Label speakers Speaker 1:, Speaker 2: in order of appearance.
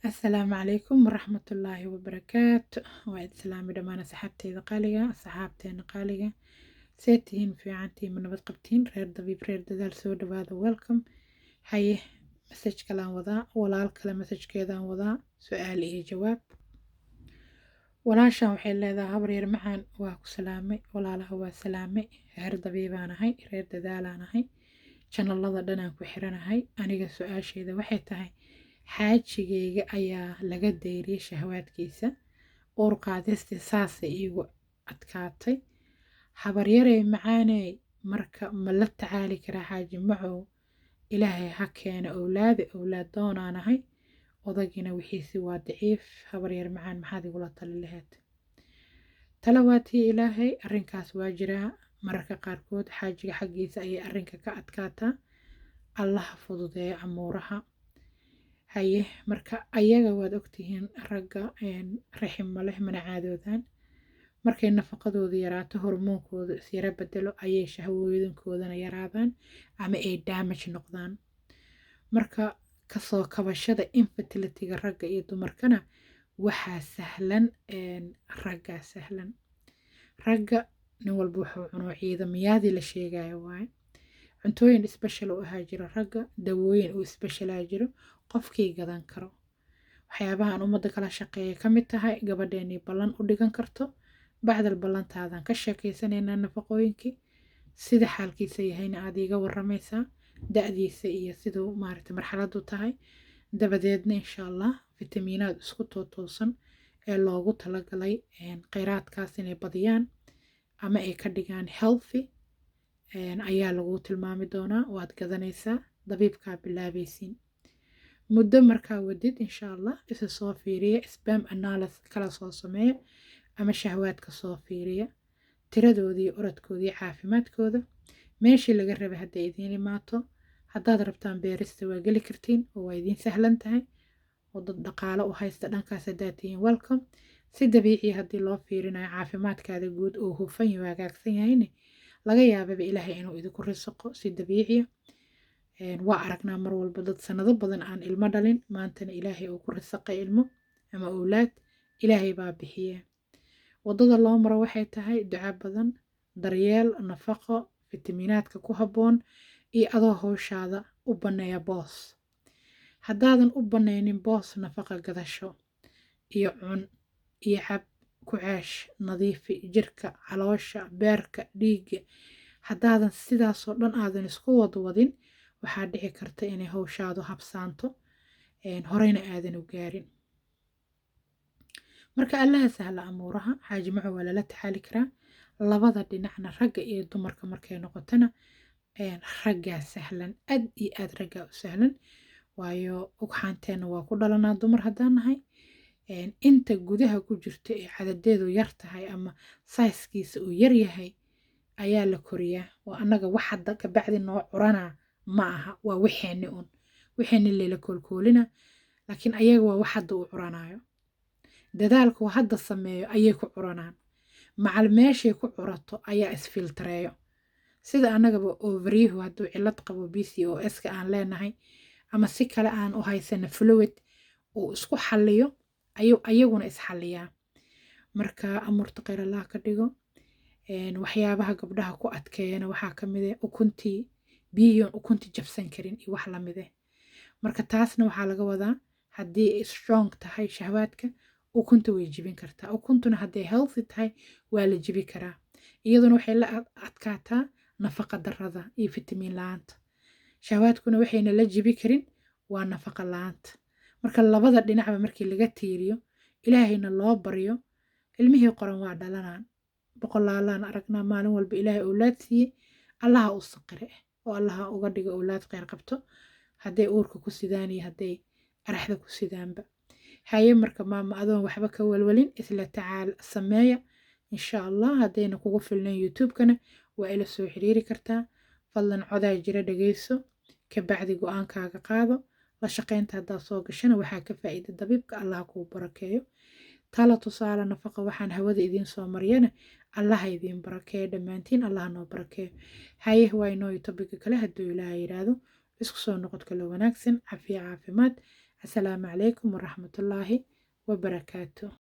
Speaker 1: السلام عليكم ورحمة الله وبركاته. وعد سلامي دمان أصحابتي قالية أصحابتين قالية سيتين في عنتي من نبض قبتين رير دبيب رير ددال سود هذا ويلكم. حيه مسج كلام وضع ولا الكلام مسج كذا وضع سؤال إيه جواب ولا شان وحيل هذا هبرير معان واكو سلامي ولا له هو سلامي رير دبيب أنا هاي رير ددال أنا هاي كان الله دنا كحرنا هاي أنا سؤال شيء ذا وحيت هاي xaajigayga ayaa laga dayriyay shahawaadkiisa uur qaadistii saasay iigu adkaatay habaryarey macaaney marka ma la tacaali karaa xaaji macow ilaahay ha keena owlaad doonaanahay odagina wixiisi waa daciif habaryar macaan maxaad igula tali lahayd talawaatii ilaahay arrinkaas waa jiraa mararka qaarkood xaajiga xaggiisa ayay arrinka ka adkaataa allaha fududeeya amuuraha haye marka ayaga waad ogtihiin ragga raxim ma leh mana caadoodan markay nafaqadooda yaraato hormoonkooda isyara bedelo ayay shahwooyinkoodana yaraadaan ama ay damage noqdaan marka kasoo kabashada infertilityga ragga iyo dumarkana waxaa sahlan raggaa sahlan ragga nin walba wuxuu cuno ciidamayaadii la sheegayo waaye cuntooyin special u ahaa jiro ragga dawooyin uu specialaa jiro qofkii gadan karo waxyaabahan ummadda kala shaqeeya ka mid tahay gabadheenii ballan u dhigan karto bacdal ballantaadan ka sheekaysanaynaa nafaqooyinkii sida xaalkiisa yahayna aad iiga waramaysaa da-diisa iyo siduu maaragtay marxaladu tahay dabadeedna insha allah fitamiinaad isku tootoosan ee loogu talagalay kheyraadkaas inay badiyaan ama ay ka dhigaan healthy ayaa lagu tilmaami doonaa waad gadanaysaa dabiibkaa bilaabaysiin muddo markaa wadid insha allah isa soo fiiriya spam analysis kala soo sameeya ama shahwaadka soo fiiriya tiradoodii orodkoodii caafimaadkooda meeshii laga rabay hadday idiin imaato haddaad rabtaan beerista waa geli kartiin oo waa idiin sahlan tahay oo dad dhaqaalo u haysta dhankaas haddaad tihiin welcome si dabiiciya haddii loo fiirinayo caafimaadkaada guud oo hufan iyo hagaagsan yahayna laga yaababa ilaahay inuu idinku risaqo si dabiiciya waa aragnaa mar walba dad sanado badan aan ilmo dhalin maantana ilaahay uu ku risaqay ilmo ama owlaad ilaahay baa bixiya waddada loo maro waxay tahay duca badan daryeel nafaqo fitamiinaadka ku habboon iyo adoo howshaada u banneeya boos haddaadan u bannaynin boos nafaqa gadasho iyo cun iyo cab ku ceesh nadiifi jirka caloosha beerka dhiigga haddaadan sidaasoo dhan aadan isku wadwadin waxaa dhici karta inay howshaadu habsaanto horeyna aadan u gaarin marka allaha sahla amuuraha xaaji maco waa lala taxaali karaa labada dhinacna ragga iyo dumarka markay noqotona raggaa sahlan aad iyo aad raggaa u sahlan waayo ugxaanteenna waa ku dhalanaa dumar haddaan nahay inta gudaha ku jirto ee cadadeedu yar tahay ama saiskiisa uu yar yahay ayaa la koriyaa waa annaga wax hadda kabacdi noo curanaa ma aha waa wixeenni leela koolkoolina laakiin ayaga waa wax hadda uu curanayo dadaalku hadda sameeyo ayay ku curanaan macal meeshay ku curato ayaa isfiltareeyo sida annagaba overyahu hadduu cillad qabo PCOS-ka aan leenahay ama si kale aan u haysana fluid uu isku xalliyo ayaguna isxalliyaa marka amurta kheyr allah ka dhigo waxyaabaha gabdhaha ku adkeeyana waxaa ka mid ah ukuntii biyihiin ukunti jabsan karin iyo wax la mid ah marka taasna waxaa laga wadaa haddii ay strong tahay shahwaadka ukunta way jibin kartaa ukuntuna hadday healthy tahay waa la jibi karaa iyaduna waxay la adkaataa nafaqa darrada iyo fitamiin la-aanta shahwaadkuna waxayna la jibi karin waa nafaqa la-aanta marka labada dhinacba markii laga tiiriyo ilaahayna loo baryo ilmihii qoran waa dhalanaan boqolaalaan aragnaa maalin walba ilaahay owlaad siiyey allaha u saqire oo allaha uga dhigo owlaad kheyr qabto hadday uurka ku sidaan iyo hadday araxda ku sidaanba haye marka maama adoon waxba ka walwalin isla tacaal sameeya insha allah haddayna kugu filnayn youtube-kana waa ila soo xiriiri kartaa fadlan codaa jira dhageyso kabacdi go-aankaaga qaado la shaqaynta haddaad soo gashana waxaa ka faa'iida dabiibka allah kuu barakeeyo tala tusaale nafaqa waxaan hawada idiin soo mariyana allaha idiin barakeeyo dhammaantiin allah noo barakeeyo haye waa inoo topiga kale hadduu ilaaha yidhaahdo isku soo noqod kale wanaagsan cafiya caafimaad asalaamu calaykum waraxmatullaahi wabarakaatu.